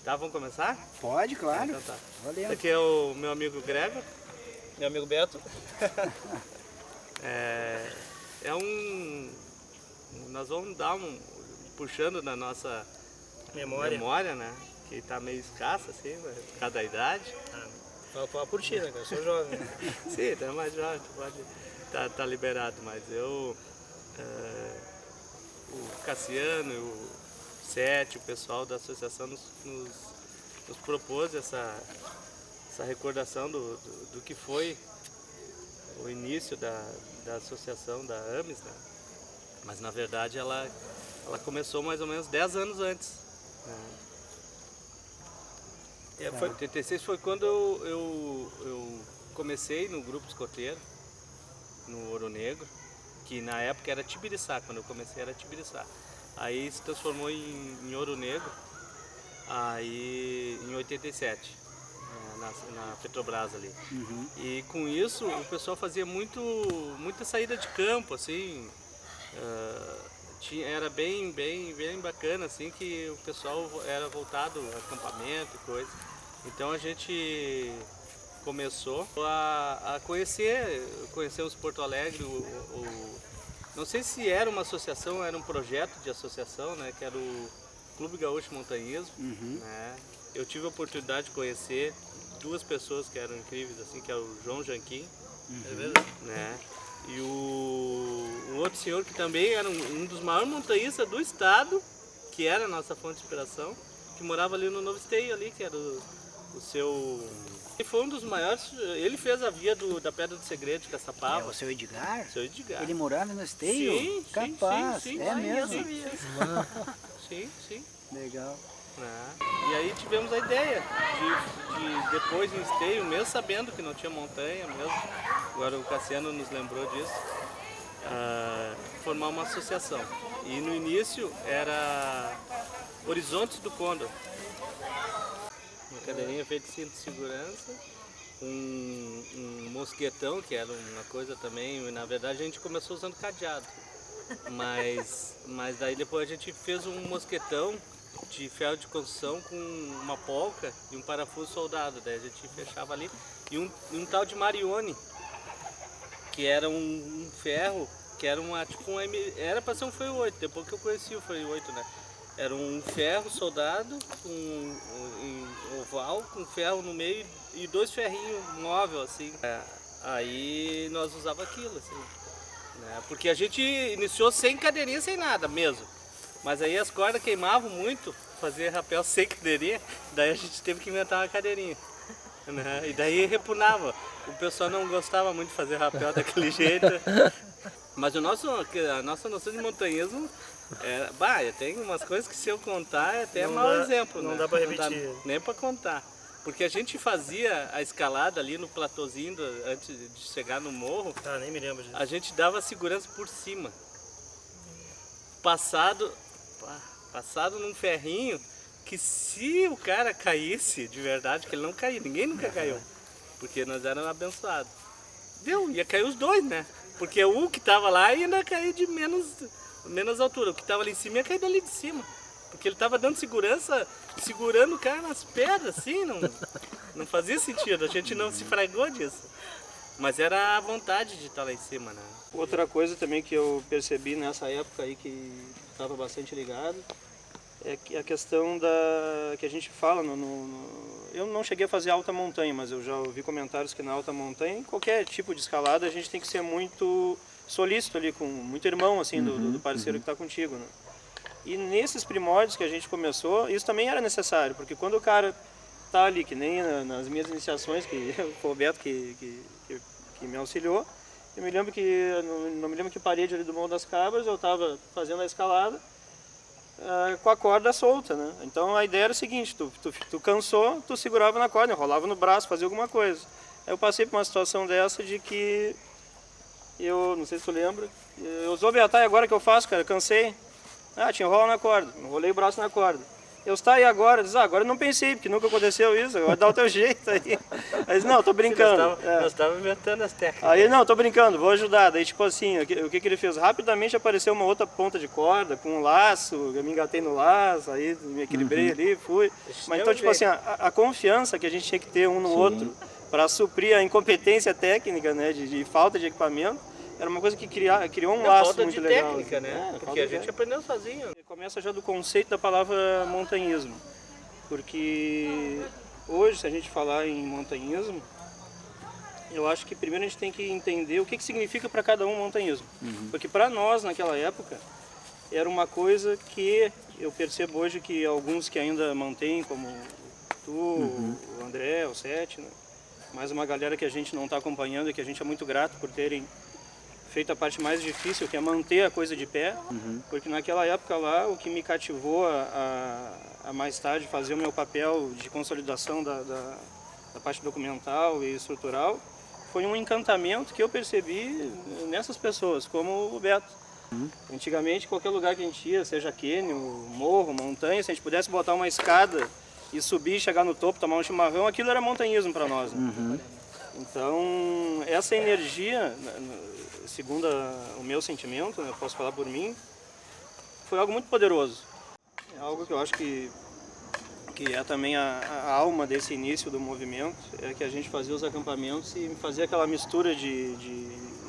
Tá, vamos começar? Pode, claro. Então tá. Valeu. Esse aqui é o meu amigo Gregor, meu amigo Beto. Nós vamos dar puxando na nossa memória, né? Que tá meio escassa, assim, por causa da idade. Fala por ti, né, cara? Eu sou jovem. Sim, tá mais jovem, pode tá liberado, mas o Cassiano, o Sete, o pessoal da associação nos propôs essa recordação do que foi o início da associação da AMES, né? Mas na verdade ela começou mais ou menos 10 anos antes, né? 86 foi quando eu comecei no grupo escoteiro, no Ouro Negro, que na época era Tibiriçá, quando eu comecei era Tibiriçá. Aí se transformou em Ouro Negro, aí em 87, na Petrobras ali. Uhum. E com isso o pessoal fazia muita saída de campo, assim, era bem bacana, assim, que o pessoal era voltado a acampamento e coisa. Então a gente começou a conhecemos Porto Alegre, não sei se era uma associação, era um projeto de associação, né, que era o Clube Gaúcho Montanhismo. Uhum. Né? Eu tive a oportunidade de conhecer duas pessoas que eram incríveis, assim, que é o João Janquim, né? E um outro senhor que também era um dos maiores montanhistas do estado, que era a nossa fonte de inspiração, que morava ali no Novo Esteio, ali, que era o seu... Ele foi um dos maiores, ele fez a via da Pedra do Segredo de Caçapava. É o seu Edgar? Seu Edgar. Ele morava no Esteio? Sim, Capaz, sim, é mesmo? Sim. Legal. E aí tivemos a ideia de depois no Esteio, mesmo sabendo que não tinha montanha mesmo, agora o Cassiano nos lembrou disso, formar uma associação. E no início era Horizontes do Condor. Uma cadeirinha feita de cinto de segurança, um mosquetão, que era uma coisa também, na verdade a gente começou usando cadeado, mas daí depois a gente fez um mosquetão de ferro de construção com uma polca e um parafuso soldado, daí a gente fechava ali, e um tal de Marione, que era um ferro, que era era para ser um Foi 8, depois que eu conheci o Foi 8, né? Era um ferro soldado, um oval, com ferro no meio e dois ferrinhos móvel, assim. Aí nós usava aquilo, assim, né? Porque a gente iniciou sem cadeirinha, sem nada mesmo. Mas aí as cordas queimavam muito, fazer rapel sem cadeirinha, daí a gente teve que inventar uma cadeirinha, né? E daí repunava. O pessoal não gostava muito de fazer rapel daquele jeito. Mas a nossa noção de montanhismo, tem umas coisas que se eu contar é até mau exemplo. Não né? dá para repetir. Não dá nem para contar. Porque a gente fazia a escalada ali no platôzinho antes de chegar no morro. Nem me lembro disso. A gente dava segurança por cima. Passado num ferrinho que se o cara caísse de verdade, que ele não caía, ninguém nunca caiu, porque nós éramos abençoados. Ia cair os dois, né? Porque o que estava lá ia ainda cair de menos altura, o que estava ali em cima ia cair dali de cima, porque ele estava dando segurança, segurando o cara nas pedras, assim, não fazia sentido, a gente não se fragou disso. Mas era a vontade de estar lá em cima, né? Outra coisa também que eu percebi nessa época aí, que estava bastante ligado, é que a questão que a gente fala, eu não cheguei a fazer alta montanha, mas eu já ouvi comentários que na alta montanha, em qualquer tipo de escalada, a gente tem que ser muito solícito ali, com muito irmão, assim, do parceiro que está contigo, né? E nesses primórdios que a gente começou, isso também era necessário, porque quando o cara tá ali, que nem nas minhas iniciações, que foi o Beto que me auxiliou, eu me lembro que, não me lembro que parede ali do Morro das Cabras, eu estava fazendo a escalada com a corda solta, né? Então a ideia era o seguinte, tu cansou, tu segurava na corda, enrolava no braço, fazia alguma coisa. Aí eu passei por uma situação dessa de que, não sei se tu lembra, eu usou Beatai, agora que eu faço, cara, cansei. Te enrola na corda, enrolei o braço na corda. Eu está aí agora, diz, agora eu não pensei, porque nunca aconteceu isso, agora dá o teu jeito aí. Aí diz, não, tô brincando. Nós estávamos inventando as técnicas. Aí, não, tô brincando, vou ajudar. Daí, tipo assim, o que ele fez? Rapidamente apareceu uma outra ponta de corda com um laço, eu me engatei no laço, aí me equilibrei ali, fui. Mas então, tipo assim, a confiança que a gente tinha que ter um no outro para suprir a incompetência técnica, né, de falta de equipamento, era uma coisa que criou um laço muito legal. Falta de técnica, né? Porque a gente aprendeu sozinho. Começa já do conceito da palavra montanhismo, porque hoje, se a gente falar em montanhismo, eu acho que primeiro a gente tem que entender o que significa para cada um montanhismo. Porque para nós, naquela época, era uma coisa que eu percebo hoje que alguns que ainda mantêm, como tu, o André, o Sete, né? Mais uma galera que a gente não está acompanhando e que a gente é muito grato por terem feito a parte mais difícil, que é manter a coisa de pé, porque naquela época lá, o que me cativou a mais tarde fazer o meu papel de consolidação da parte documental e estrutural, foi um encantamento que eu percebi nessas pessoas, como o Beto. Antigamente, qualquer lugar que a gente ia, seja cânion, morro, montanha, se a gente pudesse botar uma escada e subir, chegar no topo, tomar um chimarrão, aquilo era montanhismo para nós. Né? Então, essa energia, segundo o meu sentimento, né, eu posso falar por mim, foi algo muito poderoso. É algo que eu acho que é também a alma desse início do movimento, é que a gente fazia os acampamentos e fazia aquela mistura de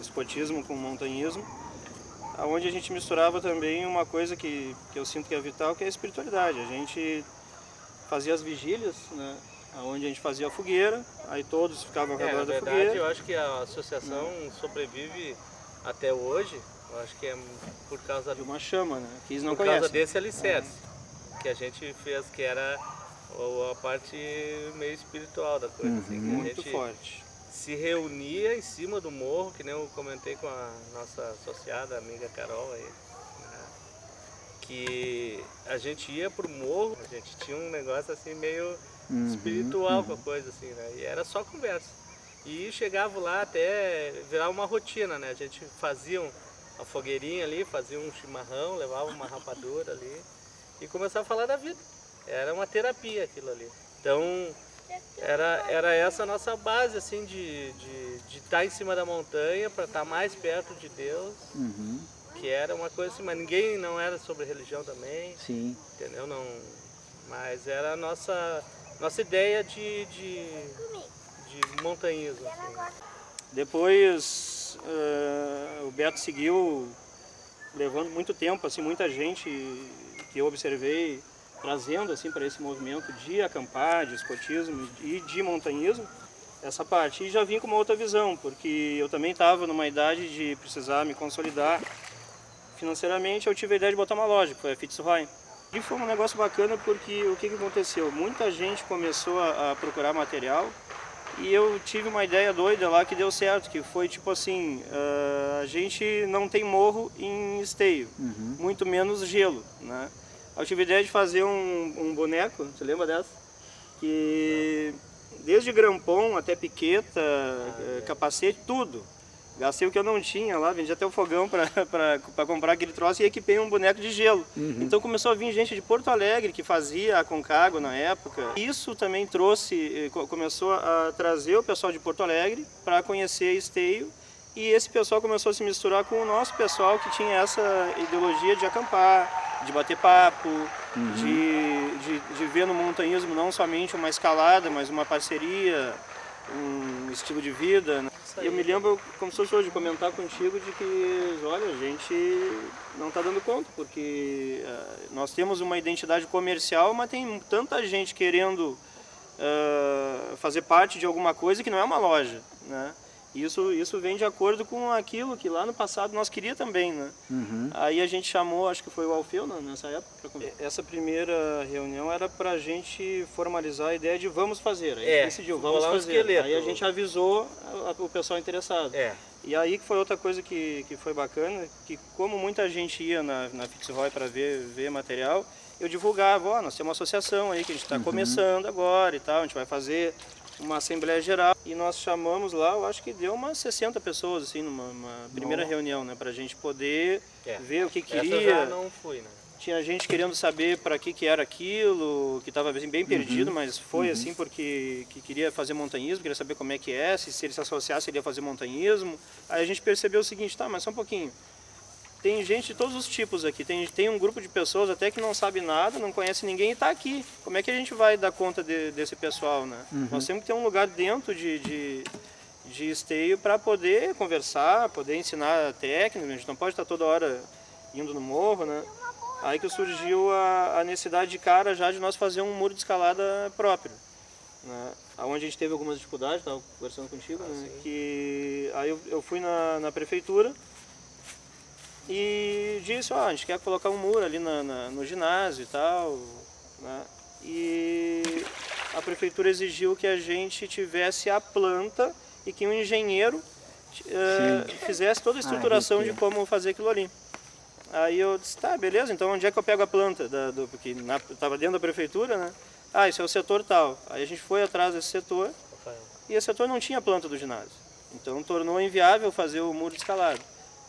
escotismo com montanhismo, onde a gente misturava também uma coisa que eu sinto que é vital, que é a espiritualidade. A gente fazia as vigílias, né, onde a gente fazia a fogueira, aí todos ficavam ao redor da fogueira. Eu acho que a associação sobrevive até hoje, eu acho que é por causa de uma chama, né, que eles não por conhecem. Causa desse alicerce que a gente fez, que era a parte meio espiritual da coisa. Assim, que muito a gente forte. Se reunia em cima do morro, que nem eu comentei com a nossa associada, amiga Carol aí, né, que a gente ia pro morro, a gente tinha um negócio assim meio espiritual com a coisa assim, né, e era só conversa. E chegava lá até virar uma rotina, né, a gente fazia uma fogueirinha ali, fazia um chimarrão, levava uma rapadura ali e começava a falar da vida. Era uma terapia aquilo ali. Então, era essa a nossa base, assim, de estar em cima da montanha para estar mais perto de Deus, que era uma coisa assim, mas ninguém não era sobre religião também, entendeu? Não, mas era a nossa ideia de montanhismo. Assim. Depois, o Beto seguiu levando muito tempo, assim, muita gente que eu observei, trazendo assim para esse movimento de acampar, de escotismo e de montanhismo, essa parte. E já vim com uma outra visão, porque eu também estava numa idade de precisar me consolidar financeiramente. Eu tive a ideia de botar uma loja, que foi a Fitzroy. E foi um negócio bacana porque o que aconteceu? Muita gente começou a procurar material e eu tive uma ideia doida lá que deu certo, que foi tipo assim, a gente não tem morro em esteio, muito menos gelo, né? Eu tive a ideia de fazer um boneco, você lembra dessa? Que desde grampom até piqueta, capacete, tudo. Gastei o que eu não tinha lá, vendi até o fogão para comprar aquele troço e equipei um boneco de gelo. Então começou a vir gente de Porto Alegre que fazia a Concagua na época. Isso também começou a trazer o pessoal de Porto Alegre para conhecer Esteio. E esse pessoal começou a se misturar com o nosso pessoal que tinha essa ideologia de acampar, de bater papo, de ver no montanhismo não somente uma escalada, mas uma parceria, um estilo de vida. Né? Eu me lembro, como se fosse hoje, comentar contigo de que, olha, a gente não está dando conta, porque nós temos uma identidade comercial, mas tem tanta gente querendo fazer parte de alguma coisa que não é uma loja, né? Isso vem de acordo com aquilo que lá no passado nós queríamos também, né? Aí a gente chamou, acho que foi o Alfeu nessa época. Essa primeira reunião era para a gente formalizar a ideia de vamos fazer. Aí a gente decidiu, vamos fazer. Aí a gente avisou o pessoal interessado. E aí que foi outra coisa que foi bacana, que como muita gente ia na Fitzroy para ver material, eu divulgava, nós temos uma associação aí que a gente está começando agora e tal, a gente vai fazer uma assembleia geral e nós chamamos lá, eu acho que deu umas 60 pessoas assim numa primeira reunião, né, pra gente poder ver o que queria. Essa eu já não fui, né? tinha gente querendo saber para que era aquilo, que estava bem perdido, mas foi assim porque que queria fazer montanhismo, queria saber como é que é, se ele se associasse ele ia fazer montanhismo. Aí a gente percebeu o seguinte, tá, mas só um pouquinho. Tem gente de todos os tipos aqui, tem um grupo de pessoas até que não sabe nada, não conhece ninguém e está aqui. Como é que a gente vai dar conta desse pessoal, né? Nós temos que ter um lugar dentro de esteio para poder conversar, poder ensinar técnica, a gente não pode estar toda hora indo no morro, né? Aí que surgiu a necessidade de cara já de nós fazer um muro de escalada próprio, né? Onde a gente teve algumas dificuldades, estava conversando contigo, né? Que aí eu fui na prefeitura e disse, a gente quer colocar um muro ali no ginásio e tal, né? E a prefeitura exigiu que a gente tivesse a planta e que um engenheiro fizesse toda a estruturação de como fazer aquilo ali. Aí eu disse, tá, beleza, então onde é que eu pego a planta? Porque estava dentro da prefeitura, né? Isso é o setor tal. Aí a gente foi atrás desse setor e esse setor não tinha planta do ginásio. Então tornou inviável fazer o muro de escalada.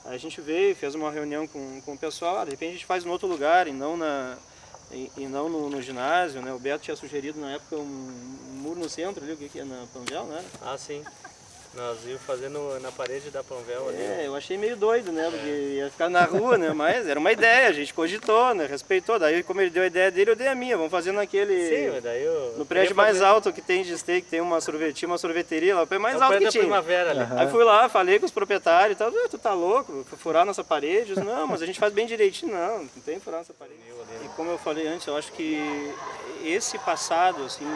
Aí a gente veio, fez uma reunião com o pessoal, de repente a gente faz em outro lugar e não no ginásio, né? O Beto tinha sugerido na época um muro no centro ali, o que é na Panvel, né? Sim. Nós íamos fazer na parede da Panvel ali. Eu achei meio doido, né? Porque ia ficar na rua, né? Mas era uma ideia, a gente cogitou, né? Respeitou. Daí, como ele deu a ideia dele, eu dei a minha. Vamos fazer naquele... Sim, mas daí no prédio mais alto que tem de steak, tem uma sorveteria lá, o prédio mais alto que tinha. Primavera ali. Aí fui lá, falei com os proprietários e tal, tu tá louco? Furar nossa parede? Eu disse, não, mas a gente faz bem direitinho. Não tem que furar nossa parede. E como eu falei antes, eu acho que esse passado, assim,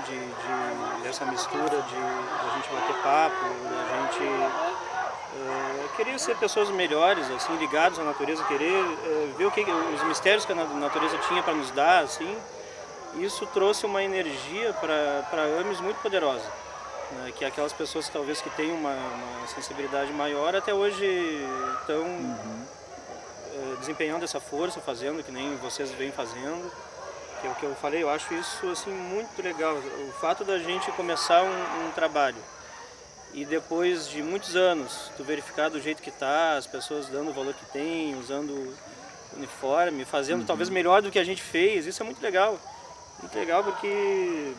dessa mistura de a gente bater papo, a gente querer ser pessoas melhores, assim, ligados à natureza, querer ver os mistérios que a natureza tinha para nos dar, assim, isso trouxe uma energia para AMES muito poderosa, né? Que aquelas pessoas que talvez que têm uma sensibilidade maior até hoje estão desempenhando essa força, fazendo que nem vocês vêm fazendo. Que é o que eu falei, eu acho isso assim muito legal, o fato da gente começar um trabalho e depois de muitos anos tu verificar do jeito que tá, as pessoas dando o valor que tem, usando uniforme, fazendo talvez melhor do que a gente fez, isso é muito legal porque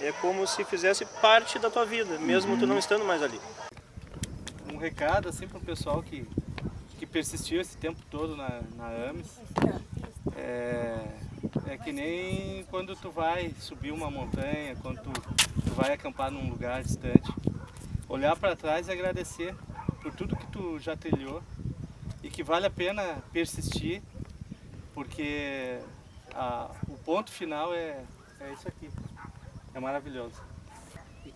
é como se fizesse parte da tua vida, mesmo tu não estando mais ali. Um recado assim para o pessoal que persistiu esse tempo todo na AMES, é que nem quando tu vai subir uma montanha, quando tu vai acampar num lugar distante, olhar para trás e agradecer por tudo que tu já trilhou e que vale a pena persistir, porque o ponto final é isso aqui, é maravilhoso.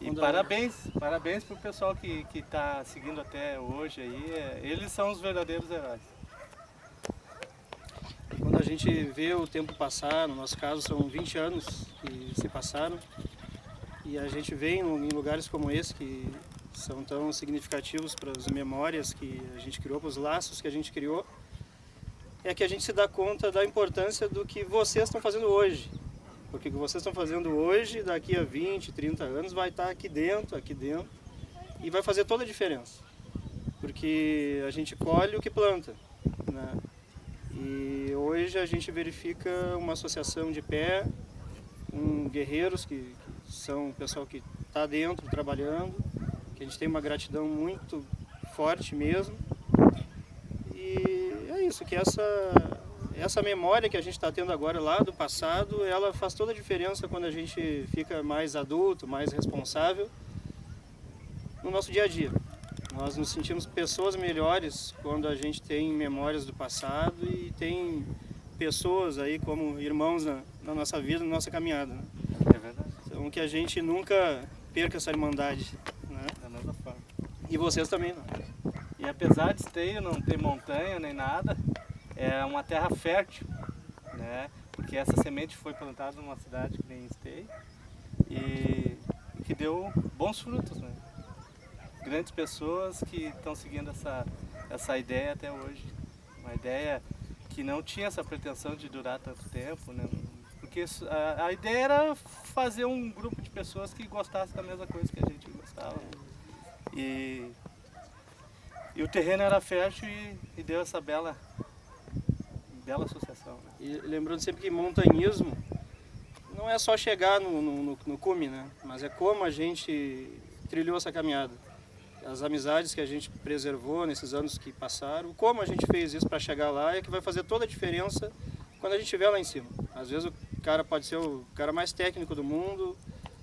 E parabéns para o pessoal que está seguindo até hoje aí, eles são os verdadeiros heróis. Quando a gente vê o tempo passar, no nosso caso são 20 anos que se passaram, e a gente vê em lugares como esse que são tão significativos para as memórias que a gente criou, para os laços que a gente criou, é que a gente se dá conta da importância do que vocês estão fazendo hoje. Porque o que vocês estão fazendo hoje, daqui a 20, 30 anos, vai estar aqui dentro, e vai fazer toda a diferença. Porque a gente colhe o que planta, né? E hoje a gente verifica uma associação de pé, guerreiros que são o pessoal que está dentro trabalhando, que a gente tem uma gratidão muito forte mesmo. E é isso, que essa memória que a gente está tendo agora lá do passado, ela faz toda a diferença quando a gente fica mais adulto, mais responsável no nosso dia a dia. Nós nos sentimos pessoas melhores quando a gente tem memórias do passado e tem pessoas aí como irmãos na nossa vida, na nossa caminhada, né? É verdade. Então que a gente nunca perca essa irmandade, né? Da mesma forma. E vocês também não. E apesar de Esteio não ter montanha nem nada, é uma terra fértil, né? Porque essa semente foi plantada numa cidade que nem Esteio e que deu bons frutos, né? Grandes pessoas que estão seguindo essa ideia até hoje. Uma ideia que não tinha essa pretensão de durar tanto tempo, né? Porque a ideia era fazer um grupo de pessoas que gostassem da mesma coisa que a gente gostava. E o terreno era fértil e deu essa bela associação. E lembrando sempre que montanhismo não é só chegar no cume, né? Mas é como a gente trilhou essa caminhada. As amizades que a gente preservou nesses anos que passaram, como a gente fez isso para chegar lá é que vai fazer toda a diferença quando a gente estiver lá em cima. Às vezes o cara pode ser o cara mais técnico do mundo,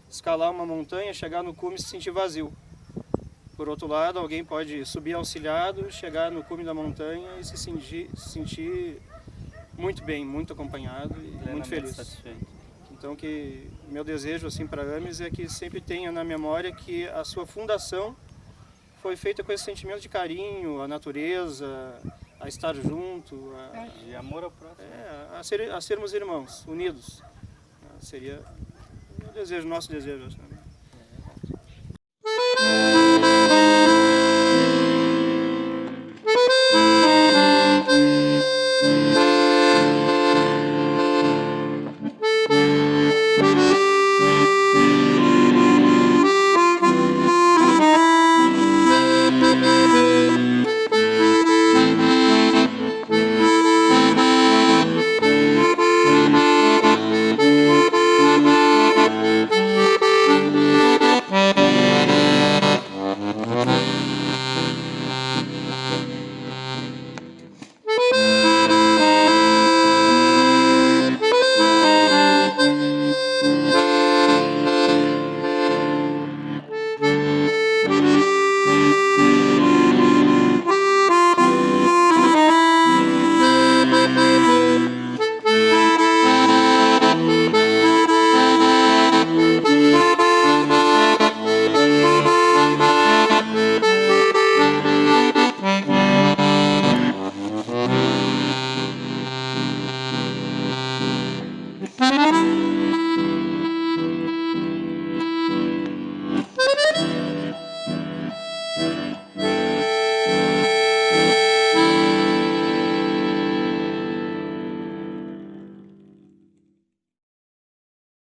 escalar uma montanha, chegar no cume e se sentir vazio. Por outro lado, alguém pode subir auxiliado, chegar no cume da montanha e se sentir muito bem, muito acompanhado e muito feliz. Satisfeito. Então, que meu desejo assim para a AMES é que sempre tenha na memória que a sua fundação foi feita com esse sentimento de carinho, a natureza, a estar junto, De amor ao próximo. a sermos irmãos, unidos. Seria meu desejo, nosso desejo. Né?